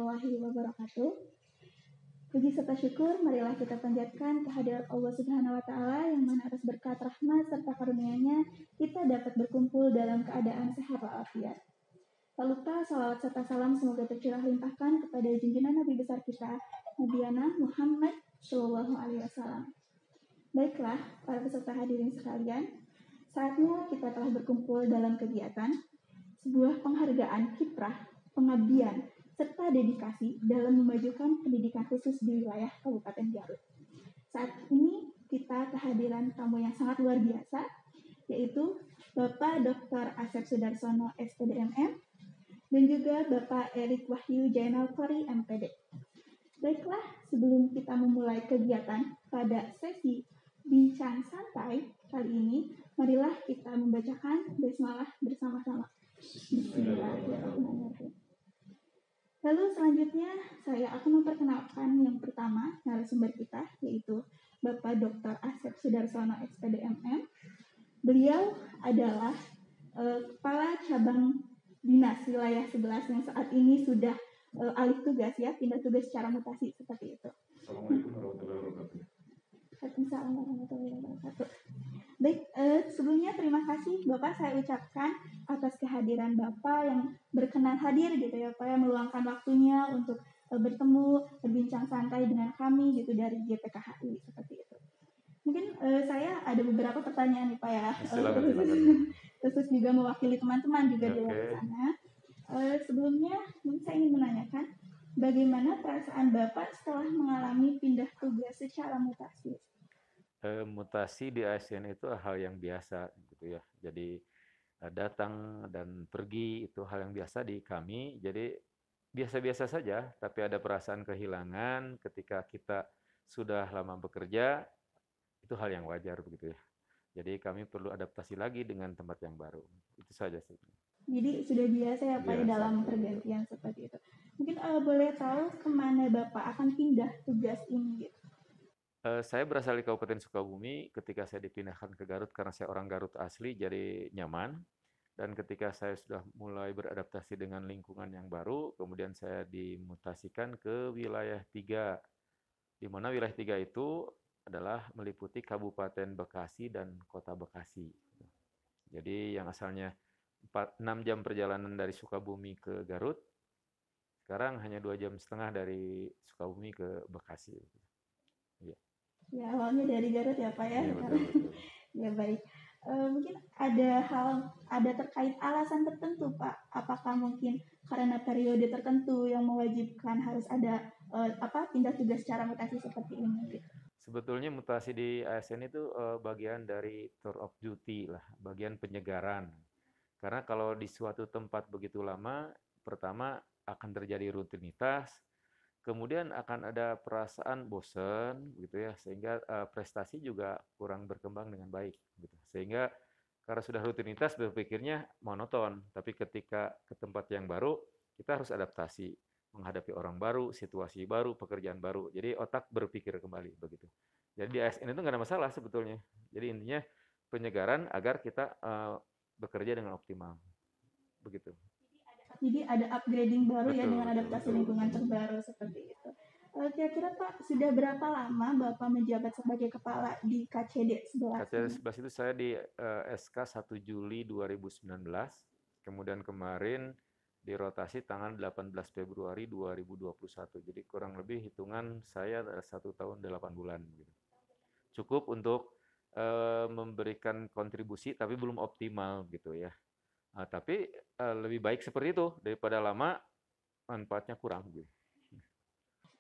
warahmatullahi wabarakatuh. Puji serta syukur marilah kita panjatkan kehadirat Allah Subhanahu wa taala yang mana atas berkat rahmat serta karunia-Nya kita dapat berkumpul dalam keadaan sehat walafiat. Tak lupa salawat serta salam semoga tercurah limpahkan kepada junjungan Nabi besar kita, Nabiana Muhammad Shallallahu Alaihi Wasallam. Baiklah, para peserta hadirin sekalian, saatnya kita telah berkumpul dalam kegiatan sebuah penghargaan kiprah, pengabdian, serta dedikasi dalam memajukan pendidikan khusus di wilayah Kabupaten Garut. Saat ini kita kehadiran tamu yang sangat luar biasa, yaitu Bapak Dr. Asep Sudarsono, SPDMM, dan juga Bapak Erik Wahyu Jainal Qori, MPD. Baiklah, sebelum kita memulai kegiatan pada sesi bincang santai kali ini, marilah kita membacakan basmalah bersama-sama. Bismillahirrahmanirrahim. Lalu selanjutnya saya akan memperkenalkan yang pertama narasumber kita, yaitu Bapak Dr. Asep Sudarsono, SPDMM. Beliau adalah Kepala Cabang Dinas Wilayah 11 yang saat ini sudah alih tugas ya, pindah tugas secara mutasi seperti itu. Assalamualaikum warahmatullahi wabarakatuh. Waalaikumsalam warahmatullahi wabarakatuh. Baik, sebelumnya terima kasih Bapak saya ucapkan atas kehadiran Bapak yang berkenan hadir gitu ya Pak, yang meluangkan waktunya untuk bertemu, berbincang santai dengan kami gitu dari GPKHI seperti itu. Mungkin saya ada beberapa pertanyaan nih Pak ya. Silakan. Khusus juga mewakili teman-teman juga di luar sana. Sebelumnya saya ingin menanyakan bagaimana perasaan Bapak setelah mengalami pindah tugas secara mutasi? Mutasi di ASN itu hal yang biasa gitu ya. Jadi datang dan pergi itu hal yang biasa di kami. Jadi biasa-biasa saja, tapi ada perasaan kehilangan ketika kita sudah lama bekerja, itu hal yang wajar begitu ya. Jadi kami perlu adaptasi lagi dengan tempat yang baru. Itu saja sih. Jadi sudah biasa ya Pak dalam pergantian seperti itu. Mungkin boleh tahu kemana Bapak akan pindah tugas ini gitu? Saya berasal dari Kabupaten Sukabumi. Ketika saya dipindahkan ke Garut karena saya orang Garut asli, jadi nyaman. Dan ketika saya sudah mulai beradaptasi dengan lingkungan yang baru, kemudian saya dimutasikan ke wilayah 3, di mana wilayah 3 itu adalah meliputi Kabupaten Bekasi dan Kota Bekasi. Jadi yang asalnya 6 jam perjalanan dari Sukabumi ke Garut, sekarang hanya 2,5 jam dari Sukabumi ke Bekasi. Ya. Ya, awalnya dari Garut ya Pak ya. Ya, betul. Ya baik. Mungkin ada terkait alasan tertentu Pak. Apakah mungkin karena periode tertentu yang mewajibkan harus ada pindah tugas secara mutasi seperti ini? Sebetulnya mutasi di ASN itu bagian dari tour of duty lah, bagian penyegaran. Karena kalau di suatu tempat begitu lama, pertama akan terjadi rutinitas, kemudian akan ada perasaan bosan gitu ya, sehingga prestasi juga kurang berkembang dengan baik gitu. Sehingga karena sudah rutinitas berpikirnya monoton, tapi ketika ke tempat yang baru kita harus adaptasi, menghadapi orang baru, situasi baru, pekerjaan baru. Jadi otak berpikir kembali begitu. Jadi di ASN itu nggak ada masalah sebetulnya. Jadi intinya penyegaran agar kita bekerja dengan optimal. Begitu. Jadi ada upgrading baru ya dengan adaptasi lingkungan terbaru seperti itu. Kira-kira Pak, sudah berapa lama Bapak menjabat sebagai kepala di KCD 11? KCD 11 itu saya di SK 1 Juli 2019, kemudian kemarin dirotasi tanggal 18 Februari 2021. Jadi kurang lebih hitungan saya 1 tahun 8 bulan. Gitu. Cukup untuk memberikan kontribusi tapi belum optimal gitu ya. Tapi lebih baik seperti itu daripada lama manfaatnya kurang gitu.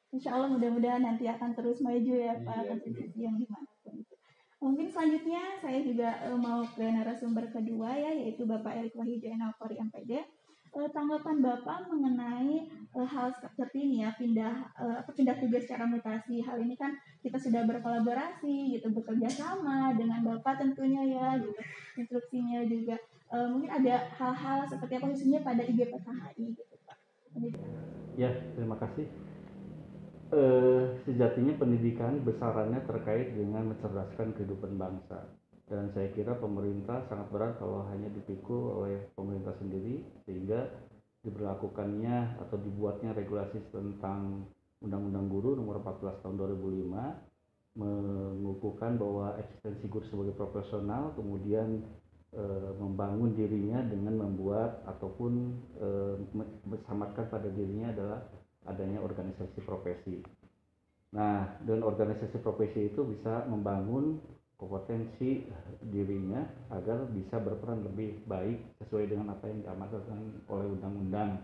Insya Allah mudah-mudahan nanti akan terus maju ya Pak, kontribusi yang dimanapun itu. Mungkin selanjutnya saya juga mau ke narasumber kedua ya, yaitu Bapak Erik Wahyu Jainal Qori, MPD. Tanggapan Bapak mengenai hal seperti ini ya, pindah tugas secara mutasi. Hal ini kan kita sudah berkolaborasi gitu, bekerja sama dengan Bapak tentunya ya gitu. Instruksinya juga mungkin ada hal-hal seperti apa khususnya pada IGPKHI gitu Pak. Ya, terima kasih. Sejatinya pendidikan besarannya terkait dengan mencerdaskan kehidupan bangsa. Dan saya kira pemerintah sangat berat kalau hanya dipikul oleh pemerintah sendiri, sehingga diberlakukannya atau dibuatnya regulasi tentang Undang-Undang Guru Nomor 14 Tahun 2005, mengukuhkan bahwa eksistensi guru sebagai profesional, kemudian membangun dirinya dengan membuat ataupun mensamatkan pada dirinya adalah adanya organisasi profesi. Nah, dengan organisasi profesi itu bisa membangun kompetensi dirinya agar bisa berperan lebih baik sesuai dengan apa yang diamanatkan oleh undang-undang.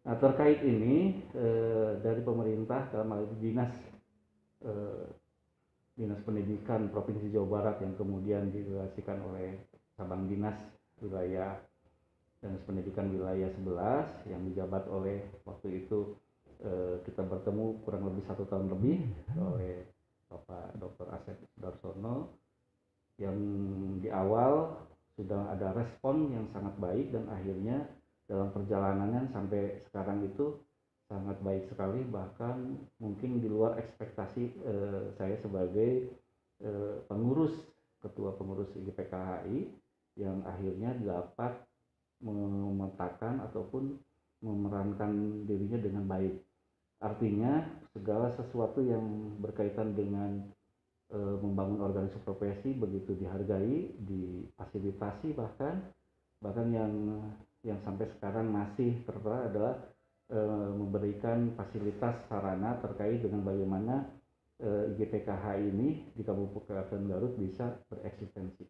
Nah, terkait ini dari pemerintah dalam hal dinas pendidikan Provinsi Jawa Barat yang kemudian didelegasikan oleh cabang dinas wilayah dan pendidikan wilayah 11 yang dijabat oleh waktu itu kita bertemu kurang lebih 1 tahun lebih oleh Bapak Dr. Asep Darsono, yang di awal sudah ada respon yang sangat baik dan akhirnya dalam perjalanannya sampai sekarang itu sangat baik sekali, bahkan mungkin di luar ekspektasi saya sebagai ketua pengurus IGPKHI yang akhirnya dapat memetakan ataupun memerankan dirinya dengan baik. Artinya segala sesuatu yang berkaitan dengan membangun organisasi profesi begitu dihargai, difasilitasi, bahkan yang sampai sekarang masih tertera adalah memberikan fasilitas sarana terkait dengan bagaimana IGPKHI ini di Kabupaten Garut bisa bereksistensi.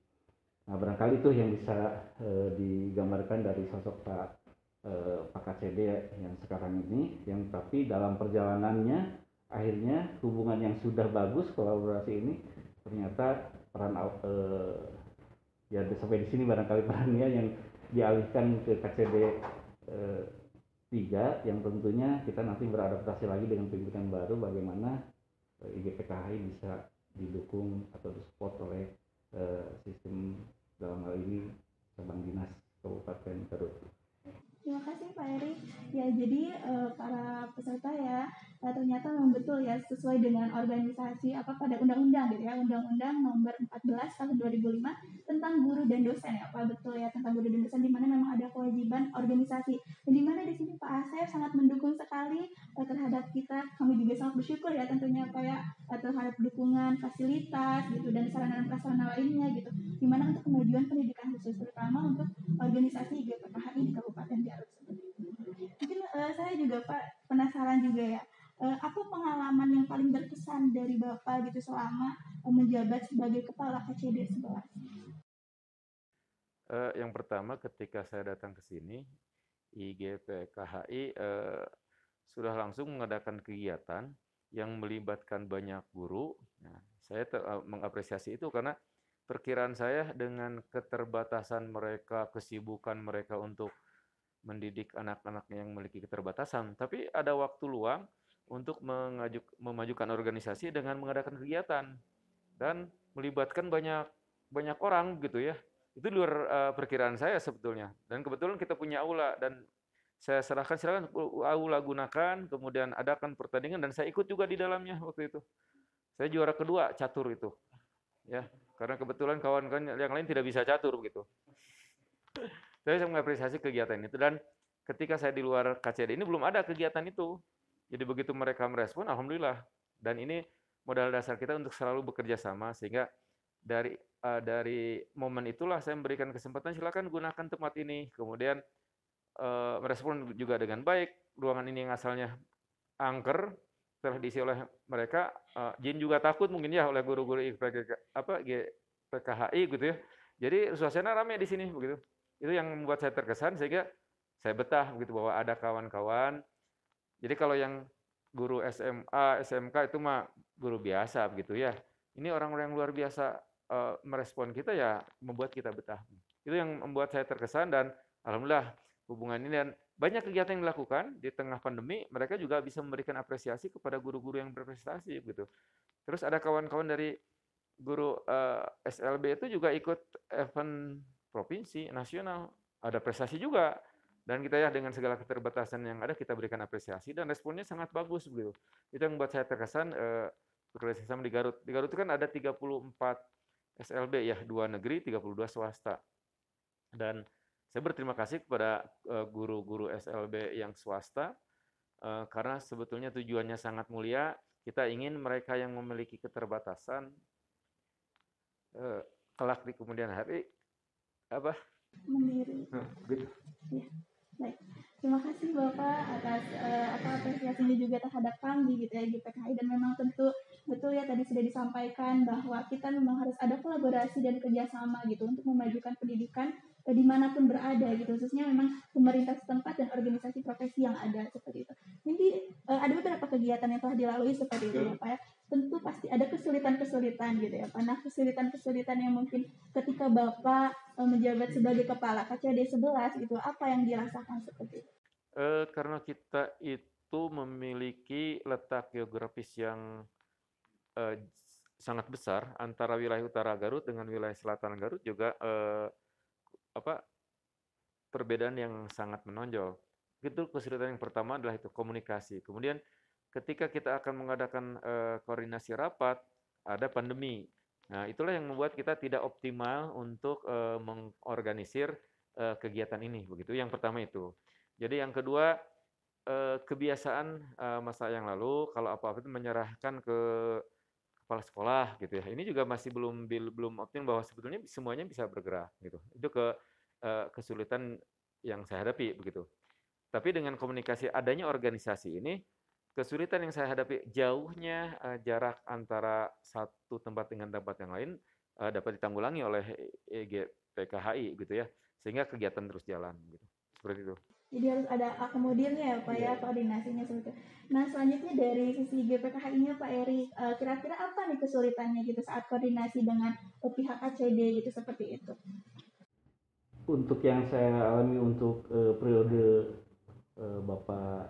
Nah, barangkali itu yang bisa digambarkan dari sosok Pak KCD yang sekarang ini, yang tapi dalam perjalanannya akhirnya hubungan yang sudah bagus, kolaborasi ini ternyata peran ya sampai di sini barangkali perannya yang dialihkan ke KCD 3, yang tentunya kita nanti beradaptasi lagi dengan pimpinan baru bagaimana IGPKHI bisa didukung atau disupport oleh sistem dalam hal ini cabang dinas Kabupaten Garut. Terima kasih Pak Eri. Ya, jadi para peserta ya, ternyata memang betul ya sesuai dengan organisasi pada undang-undang gitu ya, Undang-Undang Nomor 14 Tahun 2005 tentang guru dan dosen ya, Pak, betul ya, tentang guru dan dosen, di mana memang ada kewajiban organisasi. Dan di mana di sini Pak Asep sangat mendukung sekali terhadap kita. Kami juga sangat bersyukur ya tentunya Pak ya terhadap dukungan fasilitas gitu dan sarana dan prasarana lainnya gitu. Di mana untuk kemajuan pendidikan khusus, terutama untuk organisasi IGPKHI di Kabupaten Garut. Mungkin saya juga Pak penasaran juga ya, apa pengalaman yang paling berkesan dari Bapak gitu selama menjabat sebagai Kepala KCD 11? Yang pertama ketika saya datang ke sini, IGPKHI sudah langsung mengadakan kegiatan yang melibatkan banyak guru. Nah, saya mengapresiasi itu karena perkiraan saya dengan keterbatasan mereka, kesibukan mereka untuk mendidik anak-anak yang memiliki keterbatasan, tapi ada waktu luang untuk memajukan organisasi dengan mengadakan kegiatan dan melibatkan banyak orang gitu ya. Itu luar perkiraan saya sebetulnya. Dan kebetulan kita punya aula dan saya silakan aula gunakan, kemudian adakan pertandingan dan saya ikut juga di dalamnya waktu itu. Saya juara kedua catur itu. Ya, karena kebetulan kawan-kawan yang lain tidak bisa catur begitu. Saya mengapresiasi kegiatan itu dan ketika saya di luar KCD ini belum ada kegiatan itu. Jadi begitu mereka merespon, alhamdulillah. Dan ini modal dasar kita untuk selalu bekerja sama sehingga dari momen itulah saya memberikan kesempatan silakan gunakan tempat ini. Kemudian merespon juga dengan baik. Ruangan ini yang asalnya angker telah diisi oleh mereka. Jin juga takut mungkin ya oleh guru-guru PKHI gitu ya. Jadi suasana ramai di sini begitu. Itu yang membuat saya terkesan sehingga saya betah begitu bahwa ada kawan-kawan. Jadi kalau yang guru SMA, SMK itu mah guru biasa begitu ya. Ini orang-orang yang luar biasa merespon kita ya membuat kita betah. Itu yang membuat saya terkesan dan alhamdulillah hubungan ini dan banyak kegiatan yang dilakukan di tengah pandemi, mereka juga bisa memberikan apresiasi kepada guru-guru yang berprestasi gitu. Terus ada kawan-kawan dari guru SLB itu juga ikut event provinsi, nasional, ada prestasi juga. Dan kita ya dengan segala keterbatasan yang ada kita berikan apresiasi dan responnya sangat bagus begitu. Itu yang membuat saya terkesan bekerja sama di Garut. Di Garut itu kan ada 34 SLB ya, 2 negeri, 32 swasta. Dan Saya berterima kasih kepada guru-guru SLB yang swasta karena sebetulnya tujuannya sangat mulia. Kita ingin mereka yang memiliki keterbatasan kelak di kemudian hari apa? Mandiri. Gitu. Ya, baik. Terima kasih Bapak atas apresiasinya juga terhadap kami gitu ya GPKI, dan memang tentu betul ya tadi sudah disampaikan bahwa kita memang harus ada kolaborasi dan kerjasama gitu untuk memajukan pendidikan dimanapun berada gitu, khususnya memang pemerintah setempat dan organisasi profesi yang ada seperti itu. Jadi ada beberapa kegiatan yang telah dilalui seperti itu Bapak ya. Tentu pasti ada kesulitan-kesulitan gitu ya Pak. Nah, kesulitan-kesulitan yang mungkin ketika Bapak menjabat sebagai kepala KCD 11 gitu, apa yang dirasakan seperti itu? Karena kita itu memiliki letak geografis yang sangat besar antara wilayah utara Garut dengan wilayah selatan Garut juga perbedaan yang sangat menonjol. Itu kesulitan yang pertama adalah itu komunikasi. Kemudian ketika kita akan mengadakan koordinasi rapat, ada pandemi. Nah, itulah yang membuat kita tidak optimal untuk mengorganisir kegiatan ini. Begitu. Yang pertama itu. Jadi yang kedua, kebiasaan masa yang lalu kalau apa-apa itu menyerahkan ke kepala sekolah gitu ya. Ini juga masih belum optimal bahwa sebetulnya semuanya bisa bergerak gitu. Itu kesulitan yang saya hadapi begitu. Tapi dengan komunikasi adanya organisasi ini, kesulitan yang saya hadapi jauhnya jarak antara satu tempat dengan tempat yang lain dapat ditanggulangi oleh EGPKHI gitu ya, sehingga kegiatan terus jalan gitu. Seperti itu. Jadi harus ada akomodirnya ya Pak ya, koordinasinya seperti itu. Nah, selanjutnya dari sisi GPKHI-nya Pak Eri, kira-kira apa nih kesulitannya gitu saat koordinasi dengan pihak ACD gitu seperti itu? Untuk yang saya alami untuk periode Bapak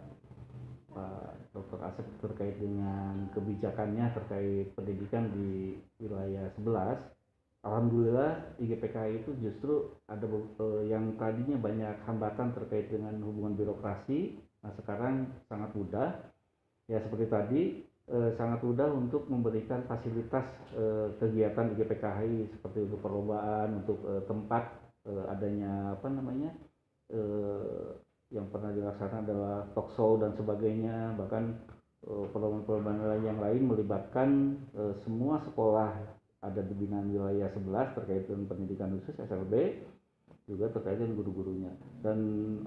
Pak Dr. Asep terkait dengan kebijakannya terkait pendidikan di wilayah 11, alhamdulillah IGPKI itu justru ada yang tadinya banyak hambatan terkait dengan hubungan birokrasi. Nah, sekarang sangat mudah. Ya seperti tadi, sangat mudah untuk memberikan fasilitas kegiatan IGPKI seperti untuk perlombaan, untuk tempat adanya apa namanya yang pernah dilaksanakan adalah talk show dan sebagainya, bahkan perlombaan-perlombaan yang lain melibatkan semua sekolah ada di binaan wilayah 11 terkait dengan pendidikan khusus SLB, juga terkait dengan guru-gurunya. Dan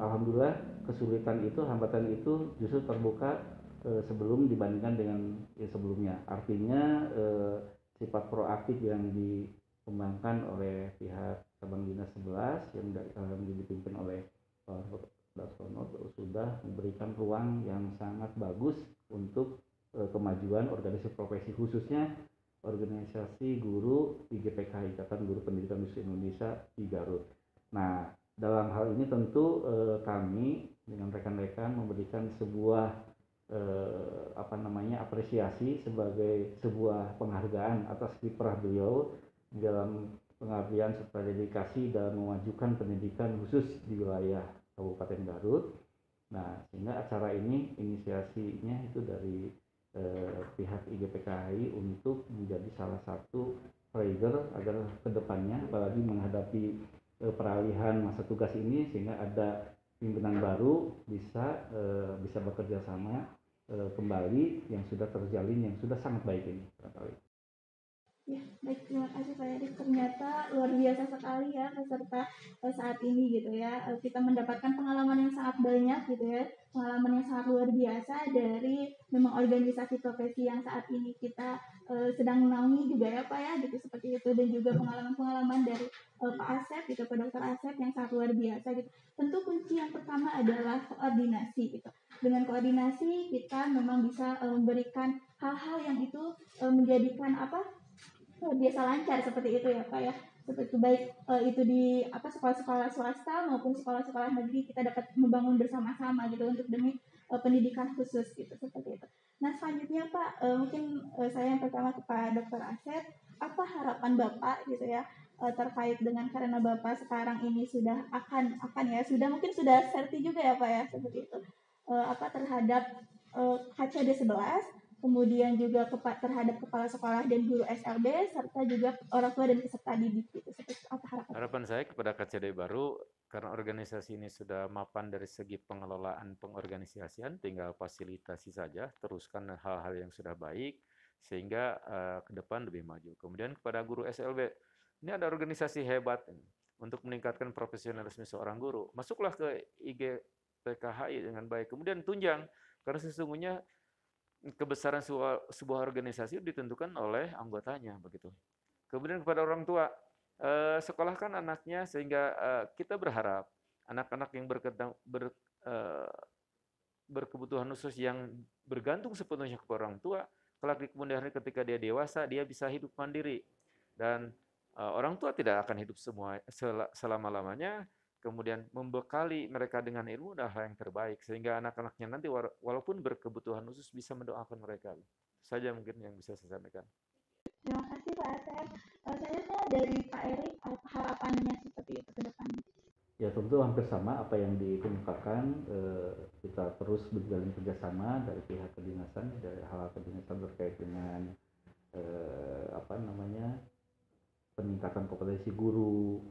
alhamdulillah kesulitan itu, hambatan itu justru terbuka sebelum dibandingkan dengan sebelumnya. Artinya sifat proaktif yang dikembangkan oleh pihak cabang dinas 11 yang dipimpin oleh Pak Darsono sudah memberikan ruang yang sangat bagus untuk kemajuan organisasi profesi, khususnya organisasi guru IGPKI, Ikatan Guru Pendidikan Khusus Indonesia di Garut. Nah, dalam hal ini tentu kami dengan rekan-rekan memberikan sebuah apresiasi sebagai sebuah penghargaan atas kiprah beliau dalam pengabdian serta dedikasi dalam memajukan pendidikan khusus di wilayah Kabupaten Garut. Nah, sehingga acara ini inisiasinya itu dari pihak IGPKI untuk menjadi salah satu trigger agar kedepannya, apalagi menghadapi peralihan masa tugas ini, sehingga ada pimpinan baru bisa bekerja sama kembali yang sudah terjalin, yang sudah sangat baik ini. Ya, baik, terima kasih Pak Erik. Ternyata luar biasa sekali ya peserta saat ini gitu ya. Kita mendapatkan pengalaman yang sangat banyak gitu ya. Pengalaman yang sangat luar biasa dari memang organisasi profesi yang saat ini kita sedang menaungi juga ya Pak ya, gitu seperti itu. Dan juga pengalaman-pengalaman dari Pak Asep gitu, Pak Dr. Asep yang sangat luar biasa gitu. Tentu kunci yang pertama adalah koordinasi gitu. Dengan koordinasi kita memang bisa memberikan hal-hal yang itu menjadikan biasa lancar seperti itu ya Pak ya, seperti itu, baik itu di sekolah-sekolah swasta maupun sekolah-sekolah negeri, kita dapat membangun bersama-sama gitu untuk demi pendidikan khusus gitu seperti itu. Nah, selanjutnya Pak, mungkin saya yang pertama ke Pak Dr. Asep, apa harapan Bapak gitu ya terkait dengan, karena Bapak sekarang ini sudah mungkin sudah serti juga ya Pak ya seperti itu, terhadap KCD 11, kemudian juga terhadap kepala sekolah dan guru SLB, serta juga orang tua dan peserta didik gitu. Seperti apa harapan? Harapan saya kepada KCD baru, karena organisasi ini sudah mapan dari segi pengelolaan pengorganisasian, tinggal fasilitasi saja, teruskan hal-hal yang sudah baik, sehingga ke depan lebih maju. Kemudian kepada guru SLB, ini ada organisasi hebat untuk meningkatkan profesionalisme seorang guru. Masuklah ke IG PKHI dengan baik, kemudian tunjang, karena sesungguhnya kebesaran sebuah organisasi ditentukan oleh anggotanya, begitu. Kemudian kepada orang tua, sekolahkan anaknya sehingga kita berharap anak-anak yang berkebutuhan khusus yang bergantung sepenuhnya kepada orang tua, kelak di kemudian hari ketika dia dewasa, dia bisa hidup mandiri. Dan orang tua tidak akan hidup selama-lamanya, kemudian membekali mereka dengan ilmu dan hal yang terbaik, sehingga anak-anaknya nanti walaupun berkebutuhan khusus bisa mendoakan mereka. Itu saja mungkin yang bisa saya sampaikan. Terima kasih Pak Asep. Selanjutnya dari Pak Erik, harapannya seperti itu ke depan. Ya tentu hampir sama apa yang dikemukakan, kita terus berjalin kerjasama dari pihak kedinasan, dari hal kedinasan terkait dengan peningkatan kompetensi guru,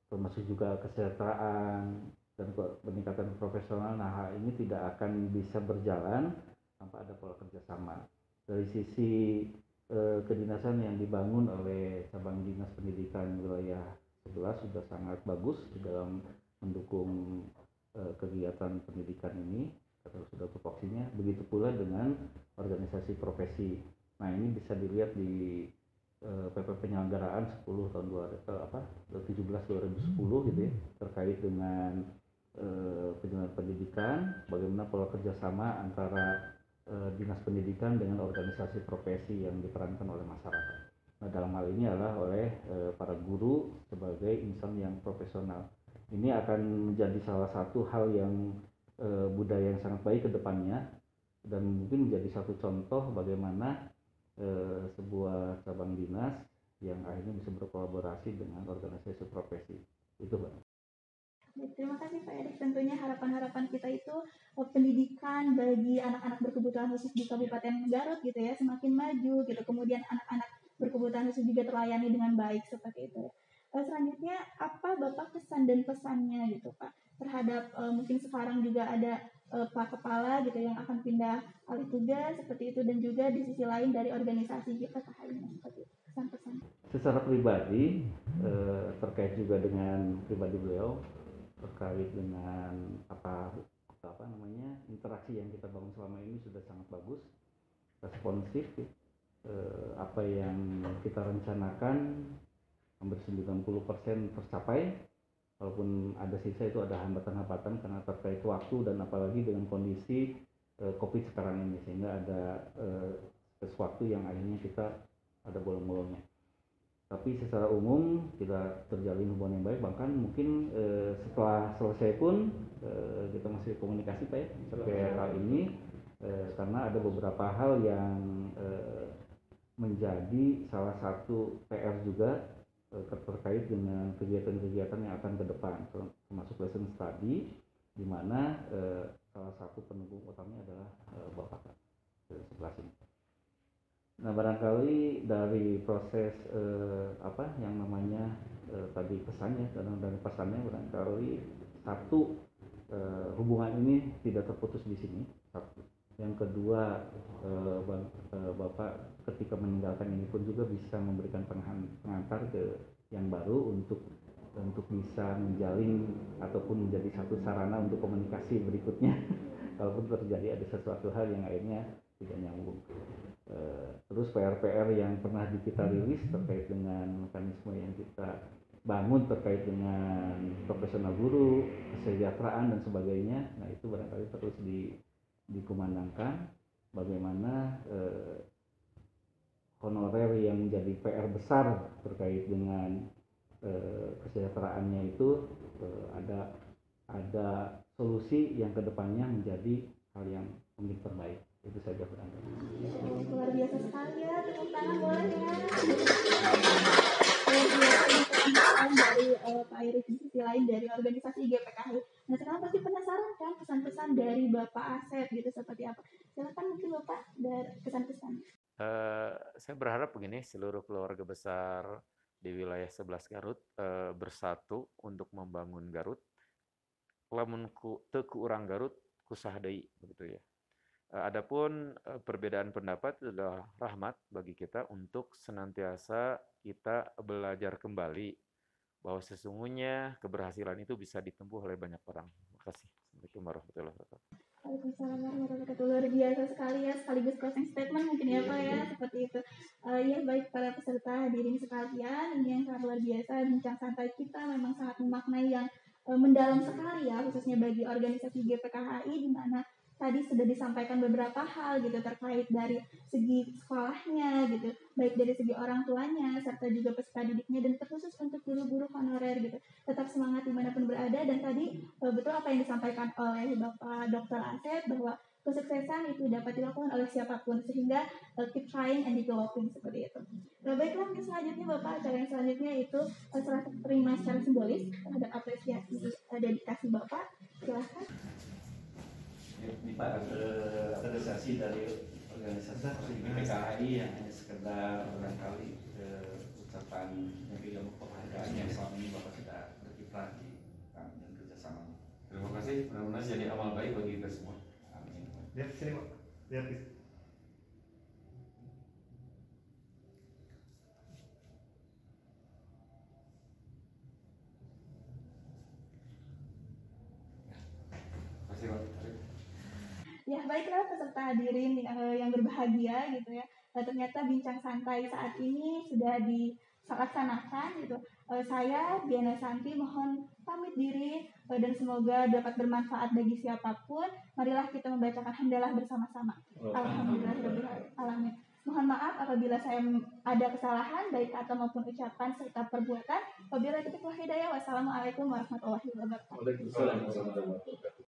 termasuk juga kesejahteraan dan peningkatan profesional. Nah, hal ini tidak akan bisa berjalan tanpa ada pola kerjasama. Dari sisi kedinasan yang dibangun oleh cabang dinas pendidikan wilayah 11 sudah sangat bagus di dalam mendukung kegiatan pendidikan ini, sudah tupoksinya. Begitu pula dengan organisasi profesi. Nah, ini bisa dilihat di PP penyelenggaraan 10 tahun 17/2010 gitu ya, terkait dengan penyelenggaraan pendidikan, bagaimana pola kerjasama antara dinas pendidikan dengan organisasi profesi yang diperankan oleh masyarakat. Nah, dalam hal ini adalah oleh para guru sebagai insan yang profesional. Ini akan menjadi salah satu hal yang budaya yang sangat baik ke depannya, dan mungkin menjadi satu contoh bagaimana sebuah cabang dinas yang akhirnya bisa berkolaborasi dengan organisasi profesi. Itu, Pak. Terima kasih Pak Erik. Tentunya harapan-harapan kita itu pendidikan bagi anak-anak berkebutuhan khusus di Kabupaten Garut gitu ya semakin maju gitu. Kemudian anak-anak berkebutuhan khusus juga terlayani dengan baik seperti itu. Selanjutnya apa Bapak kesan dan pesannya gitu Pak terhadap mungkin sekarang juga ada Pak Kepala gitu yang akan pindah alih tugas seperti itu, dan juga di sisi lain dari organisasi kita KHI seperti itu. Kesan-pesan. Secara pribadi terkait juga dengan pribadi beliau, terkait dengan interaksi yang kita bangun selama ini sudah sangat bagus, responsif, apa yang kita rencanakan hampir 90% tercapai, walaupun ada sisa itu ada hambatan-hambatan karena terkait waktu dan apalagi dengan kondisi COVID sekarang ini, sehingga ada sesuatu yang akhirnya kita ada bolong-bolongnya. Tapi secara umum kita terjalin hubungan yang baik, bahkan mungkin setelah selesai pun kita masih komunikasi Pak ya sampai hal ini, karena ada beberapa hal yang menjadi salah satu PR juga terkait dengan kegiatan-kegiatan yang akan ke depan, termasuk lesson study, di mana salah satu pendukung utamanya adalah Bapak sebelah sini. Nah, barangkali dari proses yang namanya tadi pesannya dan pesannya, barangkali satu, hubungan ini tidak terputus di sini. Satu. Yang kedua, Bapak ketika meninggalkan ini pun juga bisa memberikan pengantar ke yang baru untuk bisa menjalin ataupun menjadi satu sarana untuk komunikasi berikutnya kalaupun terjadi ada sesuatu hal yang akhirnya tidak nyambung. Terus PR-PR yang pernah kita rilis terkait dengan mekanisme yang kita bangun terkait dengan profesional guru, kesejahteraan dan sebagainya. Nah, itu barangkali terus dikumandangkan bagaimana honorer yang menjadi PR besar terkait dengan kesejahteraannya itu ada solusi yang kedepannya menjadi hal yang mungkin terbaik. Itu saja barangkali. Luar biasa sekali ya, tepuk tangan boleh ya. Dari Pak Iris, di sisi lain dari organisasi GPKHI. Nah, sekarang pasti penasaran kan pesan-pesan dari Bapak Asep gitu seperti apa. Silakan mungkin Bapak dari kesan Saya berharap begini, seluruh keluarga besar di wilayah 11 Garut bersatu untuk membangun Garut. Lamun teu ku urang Garut kusah deui begitu ya. Adapun perbedaan pendapat adalah rahmat bagi kita untuk senantiasa kita belajar kembali bahwa sesungguhnya keberhasilan itu bisa ditempuh oleh banyak orang. Terima kasih. Assalamualaikum warahmatullahi wabarakatuh. Waalaikumsalam warahmatullahi wabarakatuh. Luar biasa sekali ya, sekaligus closing statement mungkin ya Pak ya, seperti itu. Ya baik para peserta hadirin sekalian, ini yang sangat luar biasa, bincang santai kita memang sangat memaknai yang mendalam sekali ya, khususnya bagi organisasi GPKHI, di mana tadi sudah disampaikan beberapa hal gitu terkait dari segi sekolahnya gitu, baik dari segi orang tuanya serta juga peserta didiknya, dan terkhusus untuk guru-guru honorer gitu. Tetap semangat dimanapun berada, dan tadi betul apa yang disampaikan oleh Bapak Dr. Asep bahwa kesuksesan itu dapat dilakukan oleh siapapun, sehingga keep trying and developing seperti itu. Nah, baiklah, mungkin selanjutnya Bapak, acara yang selanjutnya itu serah terima secara simbolis terhadap apresiasi dedikasi Bapak. Silahkan. Ini Pak, apresiasi dari organisasi PKHI yang hanya sekedar barangkali ucapan yang penghargaan yang selama ini Bapak sudah berkiprah di dan kerjasama. Terima kasih, mudah-mudahan jadi amal baik bagi kita semua. Amin. Lihat sini Pak, lihat di Terima kasih, Pak. Ya baiklah peserta hadirin yang berbahagia gitu ya. Ternyata bincang santai saat ini sudah dilaksanakan gitu. Saya Diana Santi mohon pamit diri dan semoga dapat bermanfaat bagi siapapun. Marilah kita membacakan hamdalah bersama-sama. Alhamdulillahirobbilalamin. Mohon maaf apabila saya ada kesalahan baik kata maupun ucapan serta perbuatan. Wabillahi taufiq wal hidayah. Wassalamualaikum warahmatullahi wabarakatuh. Waalaikumsalam warahmatullahi wabarakatuh.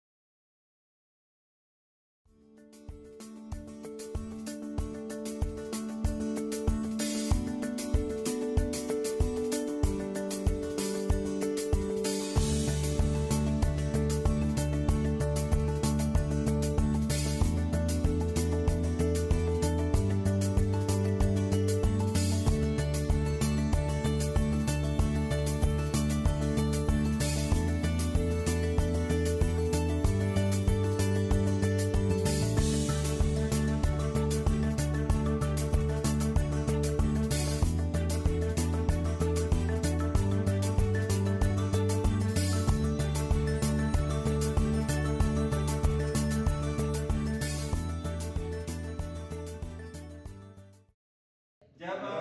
Jabat